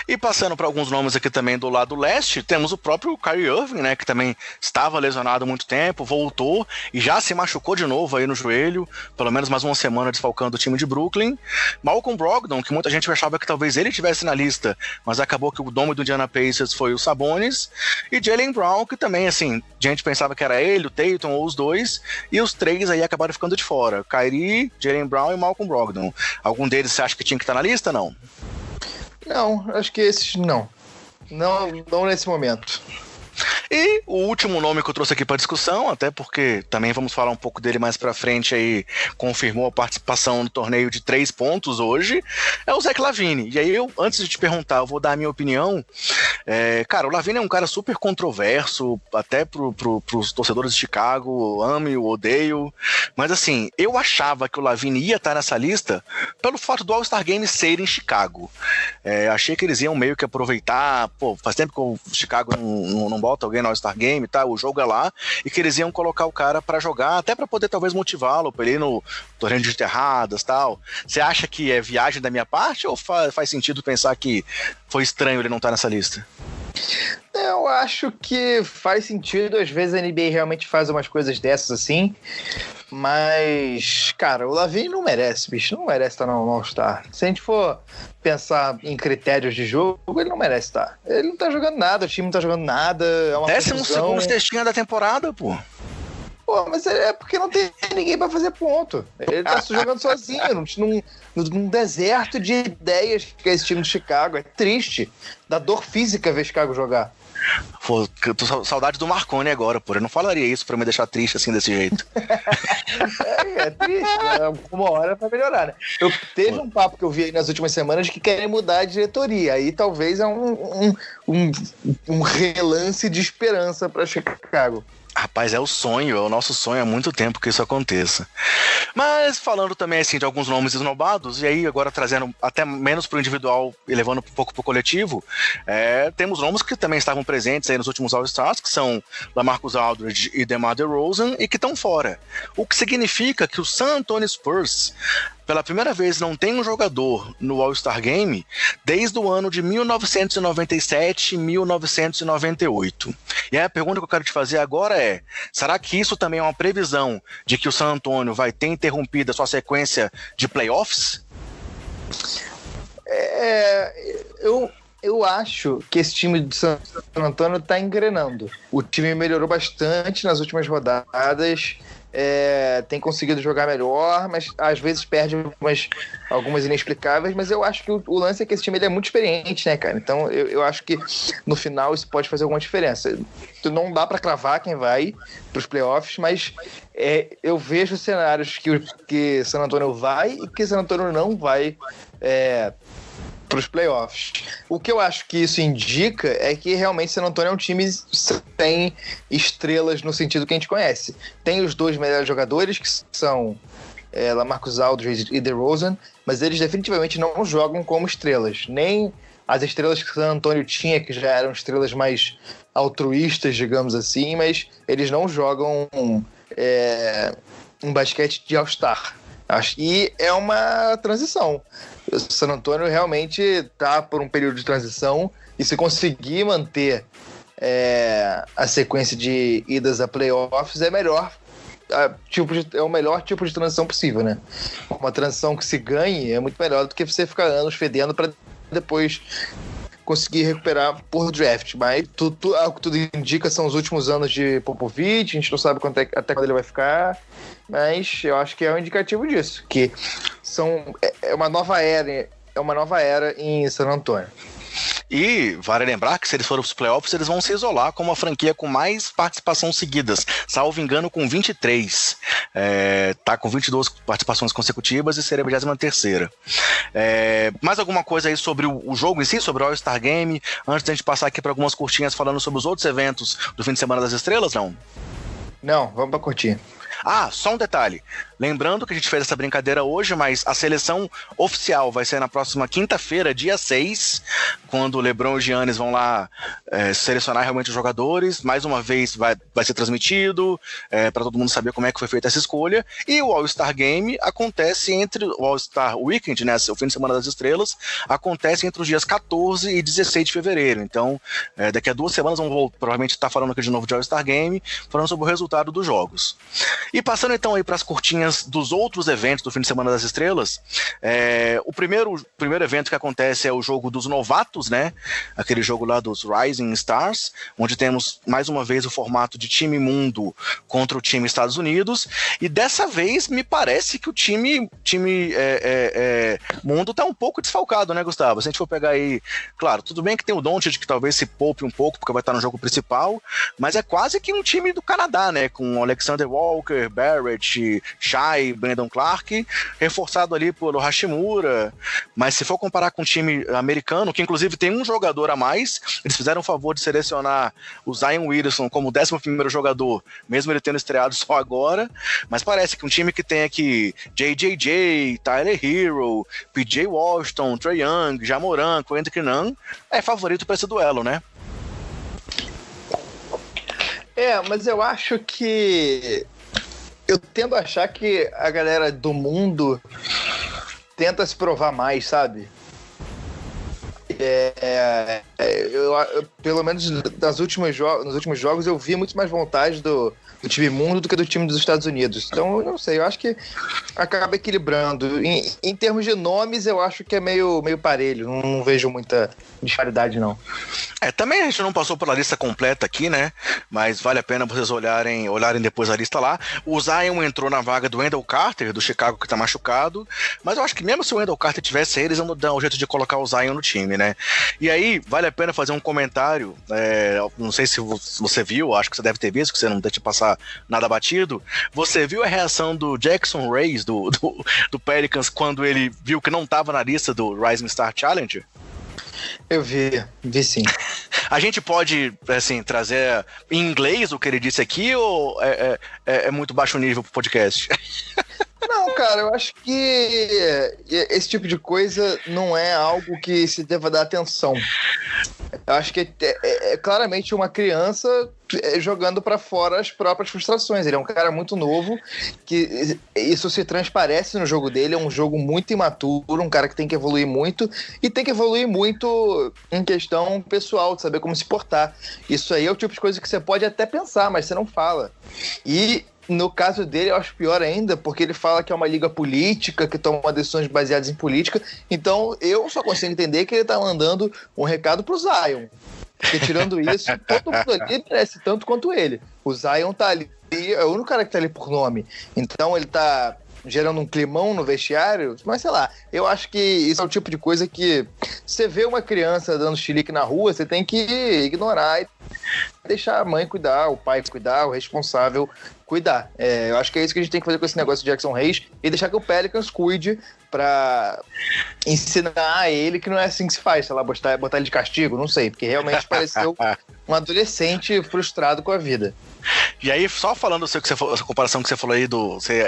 E passando para alguns nomes aqui também do lado leste, temos o próprio Kyrie Irving, né, que também estava lesionado há muito tempo, voltou e já se machucou de novo aí no joelho, pelo menos mais uma semana desfalcando o time de Brooklyn. Malcolm Brogdon, que muita gente achava que talvez ele estivesse na lista, mas acabou que o nome do Indiana Pacers foi o Sabonis. E Jaylen Brown, que também, assim, a gente pensava que era ele, o Tatum ou os dois, e os três aí acabaram ficando de fora. Kyrie, Jaylen Brown e Malcolm Brogdon. Algum deles você acha que tinha que estar na lista, não? Não, acho que esses não. Não nesse momento. E o último nome que eu trouxe aqui para discussão, até porque também vamos falar um pouco dele mais para frente, aí confirmou a participação no torneio de 3 pontos hoje, é o Zach LaVine. E aí antes de te perguntar, eu vou dar a minha opinião. Cara, o LaVine é um cara super controverso, até pros torcedores de Chicago, ame ou odeio, mas assim, eu achava que o LaVine ia estar nessa lista pelo fato do All-Star Game ser em Chicago. Achei que eles iam meio que aproveitar, faz tempo que o Chicago não bota alguém no All-Star Game, tá? O jogo é lá, e que eles iam colocar o cara pra jogar, até pra poder talvez motivá-lo pra ele ir no torneio de enterradas e tal. Você acha que é viagem da minha parte ou faz sentido pensar que foi estranho ele não estar nessa lista? Eu acho que faz sentido, às vezes a NBA realmente faz umas coisas dessas assim, mas, cara, o LaVine não merece, bicho, não merece estar no All-Star. Se a gente for pensar em critérios de jogo, ele não merece estar. Ele não tá jogando nada, o time não tá jogando nada, é uma 12º cestinha da temporada, pô. Mas é porque não tem ninguém pra fazer ponto. Ele tá jogando sozinho, num deserto de ideias que é esse time de Chicago. É triste. Dá dor física ver Chicago jogar. Pô, eu tô com saudade do Marconi agora, pô. Eu não falaria isso pra me deixar triste assim, desse jeito. É triste, né? Uma hora vai melhorar, né? Teve um papo que eu vi aí nas últimas semanas de que querem mudar a diretoria. Aí talvez é um relance de esperança pra Chicago. Rapaz, é o sonho, é o nosso sonho há muito tempo que isso aconteça. Mas falando também assim de alguns nomes esnobados, e aí agora trazendo até menos pro individual e levando um pouco pro coletivo, temos nomes que também estavam presentes aí nos últimos All-Stars, que são LaMarcus Aldridge e DeMar DeRozan, e que estão fora. O que significa que o San Antonio Spurs, pela primeira vez, não tem um jogador no All-Star Game desde o ano de 1997 e 1998. E aí a pergunta que eu quero te fazer agora é: será que isso também é uma previsão de que o San Antonio vai ter interrompido a sua sequência de playoffs? Eu acho que esse time de San Antonio está engrenando. O time melhorou bastante nas últimas rodadas. Tem conseguido jogar melhor, mas às vezes perde algumas inexplicáveis, mas eu acho que o lance é que esse time ele é muito experiente, né, cara? Então eu acho que no final isso pode fazer alguma diferença. Não dá para cravar quem vai para os playoffs, mas eu vejo cenários que San Antonio vai e que San Antonio não vai para os playoffs. O que eu acho que isso indica é que realmente San Antonio é um time sem estrelas no sentido que a gente conhece. Tem os dois melhores jogadores, que são LaMarcus Aldridge e DeRozan, mas eles definitivamente não jogam como estrelas. Nem as estrelas que San Antonio tinha, que já eram estrelas mais altruístas, digamos assim, mas eles não jogam um basquete de All-Star. E é uma transição. O San Antonio realmente está por um período de transição, e se conseguir manter a sequência de idas a playoffs, é o melhor tipo de transição possível, né? Uma transição que se ganhe é muito melhor do que você ficar anos fedendo para depois conseguir recuperar por draft. Mas o que tudo indica são os últimos anos de Popovich, a gente não sabe até quando ele vai ficar, mas eu acho que é um indicativo disso, que é uma nova era em San Antonio. E vale lembrar que se eles forem para os playoffs, eles vão se isolar como a franquia com mais participações seguidas, salvo engano com 23. Tá com 22 participações consecutivas e seria a 23ª. Mais alguma coisa aí sobre o jogo em si, sobre o All-Star Game, antes de a gente passar aqui para algumas curtinhas falando sobre os outros eventos do fim de semana das estrelas, não? Não, vamos para curtir. Só um detalhe. Lembrando que a gente fez essa brincadeira hoje, mas a seleção oficial vai ser na próxima quinta-feira, dia 6, quando o LeBron e o Giannis vão lá selecionar realmente os jogadores. Mais uma vez vai ser transmitido, para todo mundo saber como é que foi feita essa escolha. E o All-Star Game acontece o All-Star Weekend, né, o fim de semana das estrelas, acontece entre os dias 14 e 16 de fevereiro. Então, daqui a 2 semanas vamos provavelmente estar falando aqui de novo de All-Star Game, falando sobre o resultado dos jogos. E passando então aí para as curtinhas dos outros eventos do fim de semana das estrelas, o primeiro evento que acontece é o jogo dos novatos, né? Aquele jogo lá dos Rising Stars, onde temos mais uma vez o formato de time mundo contra o time Estados Unidos, e dessa vez me parece que o time mundo tá um pouco desfalcado, né, Gustavo? Se a gente for pegar aí, claro, tudo bem que tem o Doncic que talvez se poupe um pouco, porque vai estar no jogo principal, mas é quase que um time do Canadá, né? Com Alexander Walker, Barrett, Shai, Brandon Clark, reforçado ali pelo Hashimura. Mas se for comparar com o time americano, que inclusive tem um jogador a mais, eles fizeram o favor de selecionar o Zion Williamson como 11º jogador, mesmo ele tendo estreado só agora, mas parece que um time que tem aqui JJJ, Tyler Hero, PJ Washington, Trae Young, Ja Morant, Kendrick Nunn, é favorito para esse duelo, né? Mas eu acho que eu tendo a achar que a galera do mundo tenta se provar mais, sabe? Pelo menos nos últimos jogos eu vi muito mais vontade do time mundo do que do time dos Estados Unidos. Então, eu não sei, eu acho que acaba equilibrando. Em termos de nomes, eu acho que é meio parelho. Não vejo muita disparidade, não. Também a gente não passou pela lista completa aqui, né? Mas vale a pena vocês olharem depois a lista lá. O Zion entrou na vaga do Wendell Carter, do Chicago, que tá machucado. Mas eu acho que mesmo se o Wendell Carter tivesse, eles vão dar um jeito de colocar o Zion no time, né? E aí, vale a pena fazer um comentário. Não sei se você viu, acho que você deve ter visto, que você não deve te passar nada batido. Você viu a reação do Jackson Reyes, do Pelicans, quando ele viu que não tava na lista do Rising Star Challenge? Eu vi sim. A gente pode, assim, trazer em inglês o que ele disse aqui ou é muito baixo nível pro podcast? Não, cara, eu acho que esse tipo de coisa não é algo que se deva dar atenção. Eu acho que é claramente uma criança jogando pra fora as próprias frustrações. Ele é um cara muito novo, que isso se transparece no jogo dele, é um jogo muito imaturo, um cara que tem que evoluir muito, e tem que evoluir muito em questão pessoal, de saber como se portar. Isso aí é o tipo de coisa que você pode até pensar, mas você não fala. E no caso dele, eu acho pior ainda, porque ele fala que é uma liga política, que toma decisões baseadas em política. Então, eu só consigo entender que ele tá mandando um recado pro Zion. Porque tirando isso, todo mundo ali merece tanto quanto ele. O Zion tá ali, é o único cara que tá ali por nome. Então, ele tá gerando um climão no vestiário, mas sei lá, eu acho que isso é o tipo de coisa que você vê uma criança dando chilique na rua, você tem que ignorar e deixar a mãe cuidar, o pai cuidar, o responsável cuidar. Eu acho que é isso que a gente tem que fazer com esse negócio de Jackson Hayes e deixar que o Pelicans cuide pra ensinar a ele que não é assim que se faz, sei lá, botar ele de castigo, não sei, porque realmente pareceu um adolescente frustrado com a vida. E aí, só falando essa comparação que você falou aí,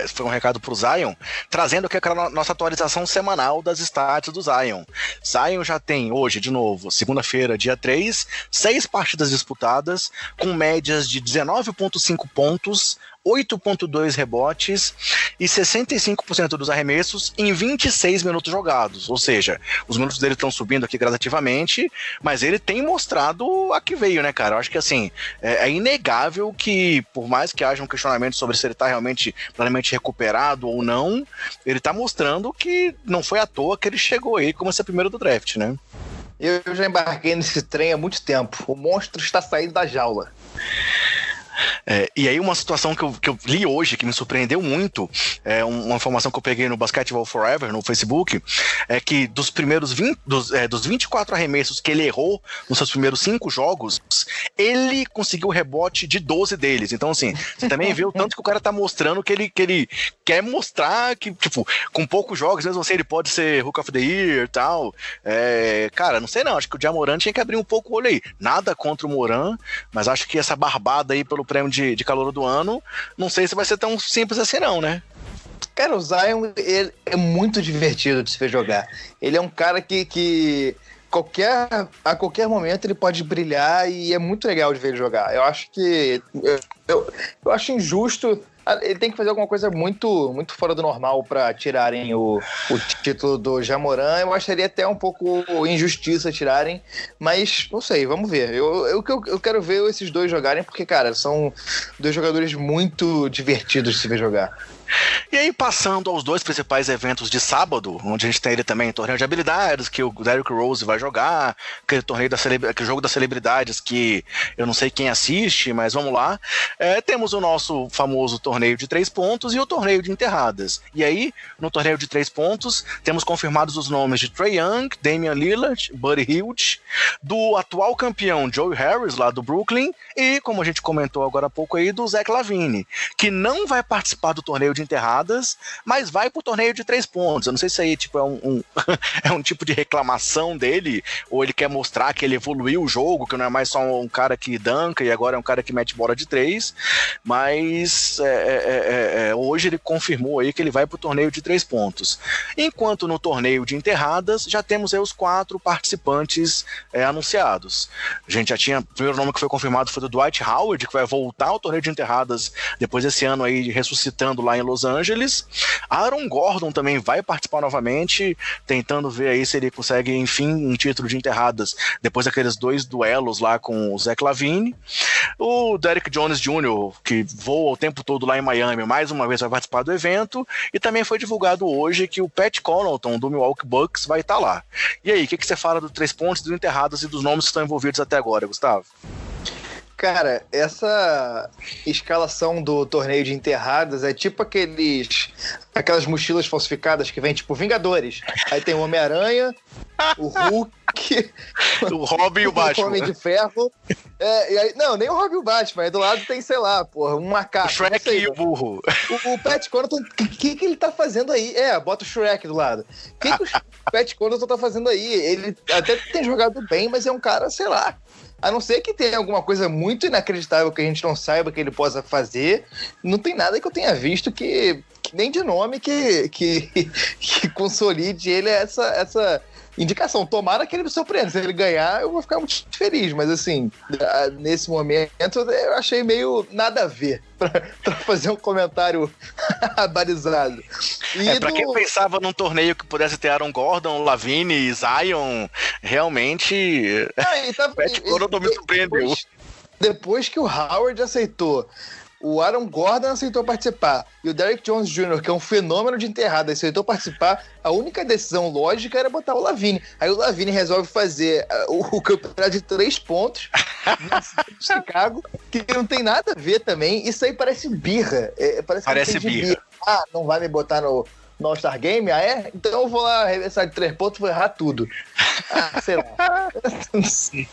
foi um recado pro Zion, trazendo aqui aquela nossa atualização semanal das stats do Zion. Zion já tem hoje, de novo, segunda-feira, dia 3, 6 partidas disputadas, com médias de 19,5 pontos, 8,2 rebotes e 65% dos arremessos em 26 minutos jogados. Ou seja, os minutos dele estão subindo aqui gradativamente, mas ele tem mostrado a que veio, né, cara? Eu acho que, assim, é inegável que, por mais que haja um questionamento sobre se ele tá realmente plenamente recuperado ou não, ele tá mostrando que não foi à toa que ele chegou aí como esse primeiro do draft, né? Eu já embarquei nesse trem há muito tempo. O monstro está saindo da jaula. E aí uma situação que eu li hoje, que me surpreendeu muito, uma informação que eu peguei no Basketball Forever, no Facebook, é que dos 24 arremessos que ele errou nos seus primeiros 5 jogos, ele conseguiu o rebote de 12 deles. Então, assim, você também vê o tanto que o cara tá mostrando que ele quer mostrar que, tipo, com poucos jogos, mesmo assim, ele pode ser Hook of the Year e tal. Cara, não sei não, acho que o Ja Morant tinha que abrir um pouco o olho aí. Nada contra o Morant, mas acho que essa barbada aí pelo prêmio de calor do ano, não sei se vai ser tão simples assim não, né? Cara, o Zion, ele é muito divertido de se ver jogar. Ele é um cara que a qualquer momento ele pode brilhar e é muito legal de ver ele jogar. Eu acho que eu acho injusto. Ele tem que fazer alguma coisa muito, muito fora do normal para tirarem o título do Ja Morant. Eu acharia até um pouco injustiça tirarem, mas não sei, vamos ver. Eu quero ver esses dois jogarem porque, cara, são dois jogadores muito divertidos de se ver jogar. E aí, passando aos 2 principais eventos de sábado, onde a gente tem ele também, torneio de habilidades, que o Derrick Rose vai jogar, aquele jogo das celebridades que eu não sei quem assiste, mas vamos lá. Temos o nosso famoso torneio de 3 pontos e o torneio de enterradas. E aí, no torneio de 3 pontos, temos confirmados os nomes de Trae Young, Damian Lillard, Buddy Hield, do atual campeão Joe Harris, lá do Brooklyn, e, como a gente comentou agora há pouco aí, do Zach LaVine, que não vai participar do torneio de enterradas, mas vai pro torneio de 3 pontos. Eu não sei se aí tipo, é um tipo de reclamação dele, ou ele quer mostrar que ele evoluiu o jogo, que não é mais só um cara que danca e agora é um cara que mete bola de 3, mas hoje ele confirmou aí que ele vai pro torneio de 3 pontos. Enquanto no torneio de enterradas, já temos aí os 4 participantes anunciados. A gente já tinha, o primeiro nome que foi confirmado foi do Dwight Howard, que vai voltar ao torneio de enterradas depois desse ano aí, ressuscitando lá em Los Angeles. Aaron Gordon também vai participar novamente, tentando ver aí se ele consegue, enfim, um título de enterradas depois daqueles 2 duelos lá com o Zach LaVine. O Derrick Jones Jr., que voa o tempo todo lá em Miami, mais uma vez vai participar do evento, e também foi divulgado hoje que o Pat Connaughton, do Milwaukee Bucks, vai estar lá. E aí, o que você fala do 3 pontos, do enterradas e dos nomes que estão envolvidos até agora, Gustavo? Cara, essa escalação do torneio de enterradas é tipo aquelas mochilas falsificadas que vem tipo Vingadores. Aí tem o Homem-Aranha, o Hulk, o Robin e o Batman. O Homem de Ferro. E aí, não, nem o Robin e o Batman. Aí do lado tem, sei lá, porra, um macaco. O Shrek e o burro. O Pat Connaughton, o que ele tá fazendo aí? Bota o Shrek do lado. O que o Pat Connaughton tá fazendo aí? Ele até tem jogado bem, mas é um cara, sei lá. A não ser que tenha alguma coisa muito inacreditável que a gente não saiba que ele possa fazer, não tem nada que eu tenha visto que nem de nome que consolide ele essa indicação. Tomara que ele me surpreenda. Se ele ganhar, eu vou ficar muito feliz. Mas, assim, nesse momento, eu achei meio nada a ver pra fazer um comentário balizado. Pra quem pensava num torneio que pudesse ter Aaron Gordon, Lavine e Zion, realmente... Pat Connaughton me surpreendeu. Depois que o Howard aceitou, o Aaron Gordon aceitou participar e o Derrick Jones Jr., que é um fenômeno de enterrada, aceitou participar, a única decisão lógica era botar o Lavine. Aí o Lavine resolve fazer o campeonato de 3 pontos em Chicago, que não tem nada a ver também. Isso aí parece birra. Parece birra. Ah, não vai me botar no All-Star Game? Ah, é? Então eu vou lá arremessar de 3 pontos e vou errar tudo. Ah, sei lá. Não sei.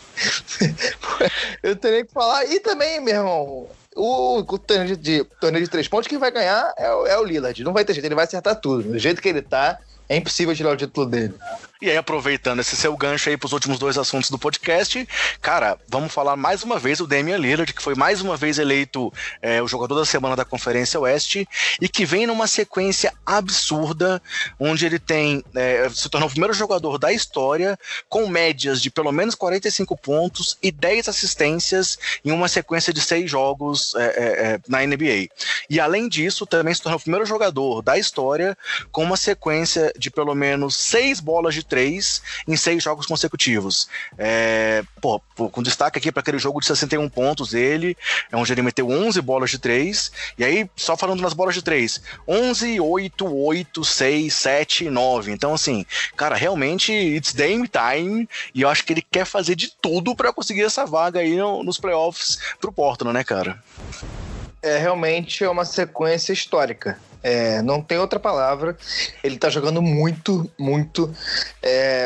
Eu teria que falar. E também, meu irmão, o torneio de 3 pontos, quem vai ganhar é o Lillard. Não vai ter jeito, ele vai acertar tudo. Do jeito que ele tá, é impossível tirar o título dele. E aí, aproveitando esse seu gancho aí pros últimos 2 assuntos do podcast, cara, vamos falar mais uma vez do Damian Lillard, que foi mais uma vez eleito o jogador da semana da Conferência Oeste, e que vem numa sequência absurda, onde ele se tornou o primeiro jogador da história com médias de pelo menos 45 pontos e 10 assistências em uma sequência de 6 jogos na NBA. E além disso, também se tornou o primeiro jogador da história com uma sequência de pelo menos 6 bolas de 3 em 6 jogos consecutivos. Com destaque aqui para aquele jogo de 61 pontos dele, onde ele meteu 11 bolas de 3, e aí, só falando nas bolas de 3, 11, 8, 8, 6, 7, 9. Então, assim, cara, realmente, it's Dame time, e eu acho que ele quer fazer de tudo para conseguir essa vaga aí nos playoffs pro Portland, né, cara? Realmente é uma sequência histórica. Não tem outra palavra. Ele tá jogando muito, muito.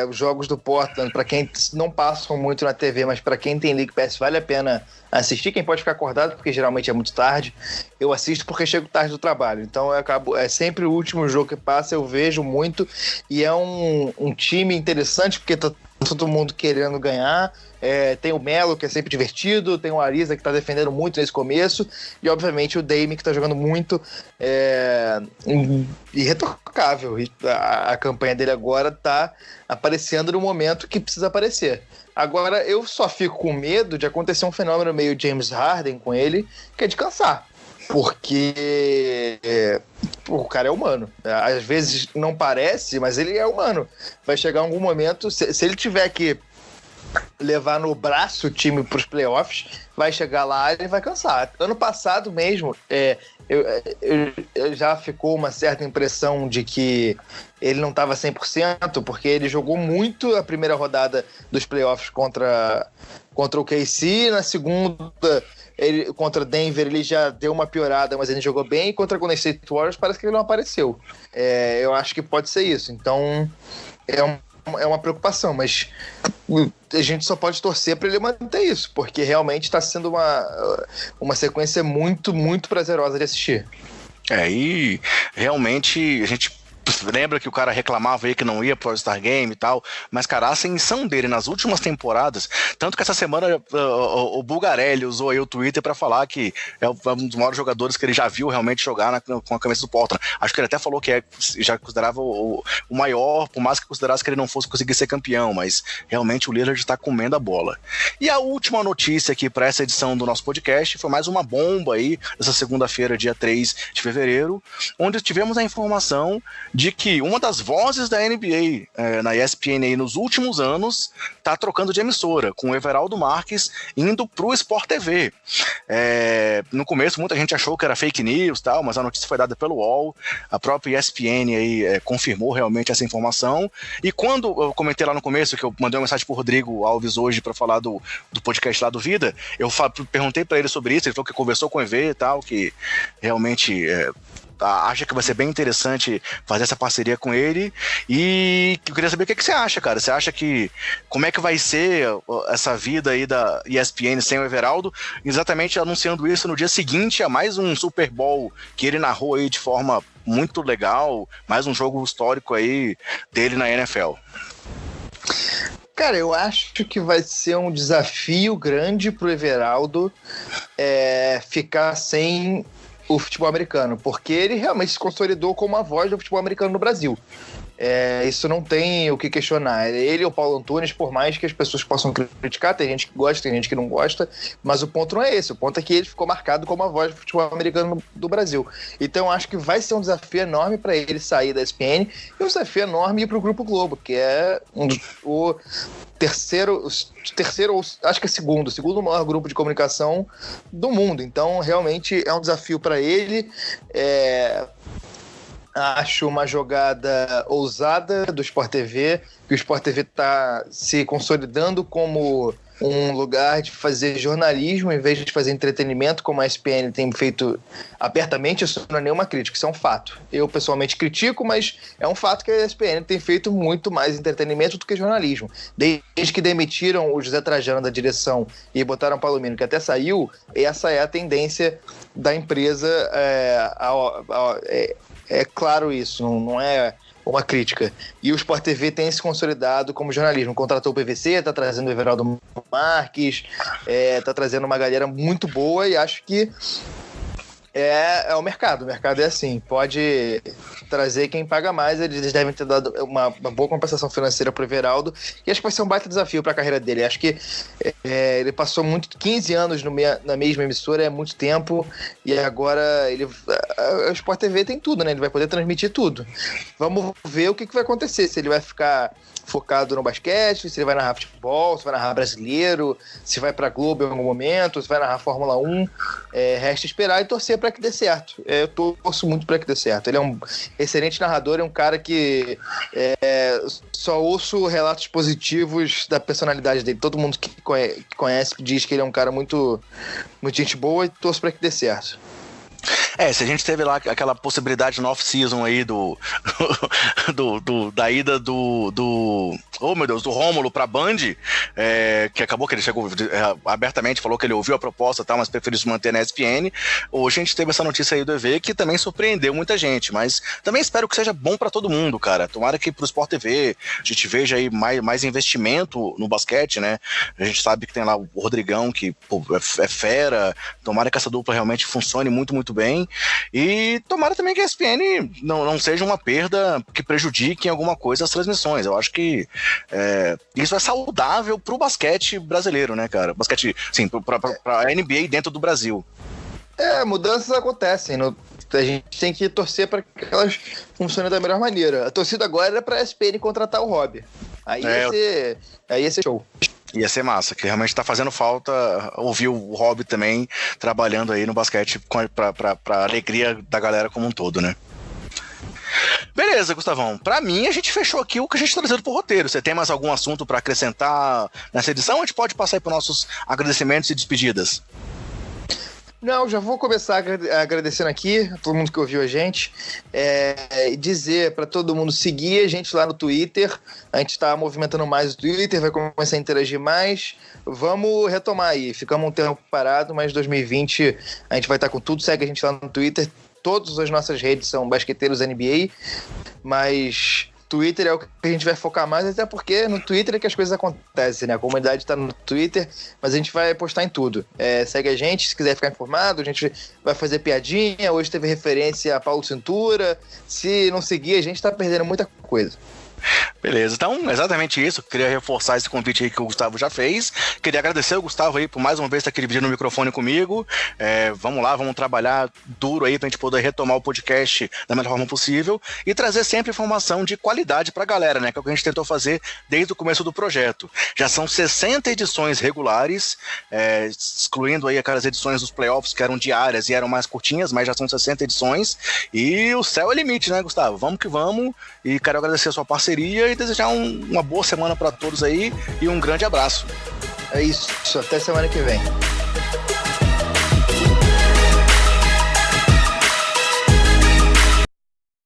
Os jogos do Portland, para quem não passam muito na TV, mas para quem tem League Pass, vale a pena assistir. Quem pode ficar acordado, porque geralmente é muito tarde. Eu assisto porque chego tarde do trabalho. Então é sempre o último jogo que passa, eu vejo muito. E é um time interessante, porque tá todo mundo querendo ganhar. Tem o Melo, que é sempre divertido, tem o Ariza, que tá defendendo muito nesse começo, e obviamente o Dame, que tá jogando muito, irretocável. E a campanha dele agora tá aparecendo no momento que precisa aparecer. Agora, eu só fico com medo de acontecer um fenômeno meio James Harden com ele, que é de cansar. Porque o cara é humano. Às vezes não parece, mas ele é humano. Vai chegar algum momento, se ele tiver que levar no braço o time para os playoffs, vai chegar lá e ele vai cansar. Ano passado mesmo, eu já ficou uma certa impressão de que ele não estava 100%, porque ele jogou muito a primeira rodada dos playoffs contra o KC, na segunda contra Denver ele já deu uma piorada, mas ele jogou bem, e contra o Golden State Warriors parece que ele não apareceu. Eu acho que pode ser isso. Então é uma preocupação, mas a gente só pode torcer para ele manter isso, porque realmente está sendo uma sequência muito, muito prazerosa de assistir. E realmente a gente lembra que o cara reclamava aí que não ia pro All-Star Game e tal, mas, cara, a ascensão dele nas últimas temporadas, tanto que essa semana o Bulgarelli usou aí o Twitter pra falar que é um dos maiores jogadores que ele já viu realmente jogar com a camisa do Portland. Acho que ele até falou que já considerava o maior, por mais que considerasse que ele não fosse conseguir ser campeão, mas realmente o Lillard tá comendo a bola. E a última notícia aqui pra essa edição do nosso podcast foi mais uma bomba aí, essa segunda-feira, dia 3 de fevereiro, onde tivemos a informação de que uma das vozes da NBA na ESPN aí nos últimos anos tá trocando de emissora, com o Everaldo Marques indo pro Sport TV. No começo muita gente achou que era fake news, tal, mas a notícia foi dada pelo UOL, a própria ESPN aí confirmou realmente essa informação, e quando eu comentei lá no começo, que eu mandei uma mensagem pro Rodrigo Alves hoje para falar do podcast lá do Vida, eu perguntei para ele sobre isso, ele falou que conversou com o EV e tal, que realmente acha que vai ser bem interessante fazer essa parceria com ele, e eu queria saber o que você acha, cara. Você acha que como é que vai ser essa vida aí da ESPN sem o Everaldo, exatamente anunciando isso no dia seguinte a mais um Super Bowl que ele narrou aí de forma muito legal, mais um jogo histórico aí dele na NFL? Cara, eu acho que vai ser um desafio grande pro Everaldo ficar sem o futebol americano, porque ele realmente se consolidou como a voz do futebol americano no Brasil. Isso não tem o que questionar. Ele e o Paulo Antunes, por mais que as pessoas possam criticar, tem gente que gosta, tem gente que não gosta, mas o ponto não é esse. O ponto é que ele ficou marcado como a voz do futebol americano do Brasil. Então, acho que vai ser um desafio enorme para ele sair da ESPN e um desafio enorme ir para o Grupo Globo, que é o terceiro, ou acho que é segundo maior grupo de comunicação do mundo. Então, realmente é um desafio para ele. Acho uma jogada ousada do Sport TV, que o Sport TV está se consolidando como um lugar de fazer jornalismo em vez de fazer entretenimento, como a ESPN tem feito abertamente. Isso não é nenhuma crítica, isso é um fato. Eu pessoalmente critico, mas é um fato que a ESPN tem feito muito mais entretenimento do que jornalismo. Desde que demitiram o José Trajano da direção e botaram o Palomino, que até saiu, essa é a tendência da empresa. É claro isso, não é uma crítica. E o Sport TV tem se consolidado como jornalismo. Contratou o PVC, está trazendo o Everaldo Marques, está trazendo uma galera muito boa e acho que é o mercado. O mercado é assim, pode trazer quem paga mais. Eles devem ter dado uma boa compensação financeira para o Everaldo e acho que vai ser um baita desafio para a carreira dele. Acho que ele passou 15 anos na mesma emissora, é muito tempo, e agora o Sport TV tem tudo, né? Ele vai poder transmitir tudo. Vamos ver o que vai acontecer, se ele vai ficar focado no basquete, se ele vai narrar futebol, se vai narrar brasileiro, se vai pra Globo em algum momento, se vai narrar Fórmula 1. Resta esperar e torcer para que dê certo. Eu torço muito para que dê certo. Ele é um excelente narrador, é um cara que só ouço relatos positivos da personalidade dele. Todo mundo que conhece diz que ele é um cara muito, muito gente boa, e torço para que dê certo. Se a gente teve lá aquela possibilidade no off-season aí da ida do Rômulo pra Band, que acabou que ele chegou abertamente, falou que ele ouviu a proposta e tal, mas preferiu se manter na ESPN. Hoje a gente teve essa notícia aí do EV que também surpreendeu muita gente, mas também espero que seja bom pra todo mundo, cara. Tomara que pro Sport TV a gente veja aí mais investimento no basquete, né? A gente sabe que tem lá o Rodrigão, que é fera. Tomara que essa dupla realmente funcione muito, muito bem. E tomara também que a ESPN não seja uma perda que prejudique em alguma coisa as transmissões. Eu acho que isso é saudável pro basquete brasileiro, né, cara? Basquete, sim, pra NBA dentro do Brasil. Mudanças acontecem. A gente tem que torcer para que elas funcionem da melhor maneira. A torcida agora era pra ESPN contratar o Rob. Aí ia ser show. Ia ser massa, que realmente tá fazendo falta ouvir o Rob também trabalhando aí no basquete pra alegria da galera como um todo, né? Beleza, Gustavão. Pra mim, a gente fechou aqui o que a gente tá trazendo pro roteiro. Você tem mais algum assunto pra acrescentar nessa edição? A gente pode passar aí pros nossos agradecimentos e despedidas. Não, já vou começar agradecendo aqui a todo mundo que ouviu a gente, e dizer para todo mundo seguir a gente lá no Twitter. A gente está movimentando mais o Twitter, vai começar a interagir mais. Vamos retomar aí. Ficamos um tempo parado, mas 2020 a gente vai estar com tudo. Segue a gente lá no Twitter. Todas as nossas redes são Basqueteiros NBA, mas Twitter é o que a gente vai focar mais, até porque no Twitter é que as coisas acontecem, né? A comunidade está no Twitter, mas a gente vai postar em tudo. Segue a gente, se quiser ficar informado, a gente vai fazer piadinha. Hoje teve referência a Paulo Cintura. Se não seguir, a gente tá perdendo muita coisa. Beleza, então exatamente isso. Queria reforçar esse convite aí que o Gustavo já fez. Queria agradecer o Gustavo aí por mais uma vez estar aqui dividindo o microfone comigo. Vamos lá, vamos trabalhar duro aí pra gente poder retomar o podcast da melhor forma possível e trazer sempre informação de qualidade pra galera, né? Que é o que a gente tentou fazer desde o começo do projeto. Já são 60 edições regulares, excluindo aí aquelas edições dos playoffs que eram diárias e eram mais curtinhas, mas já são 60 edições e o céu é limite, né, Gustavo? Vamos que vamos, e quero agradecer a sua parceria e desejar uma boa semana para todos aí e um grande abraço. É isso, até semana que vem.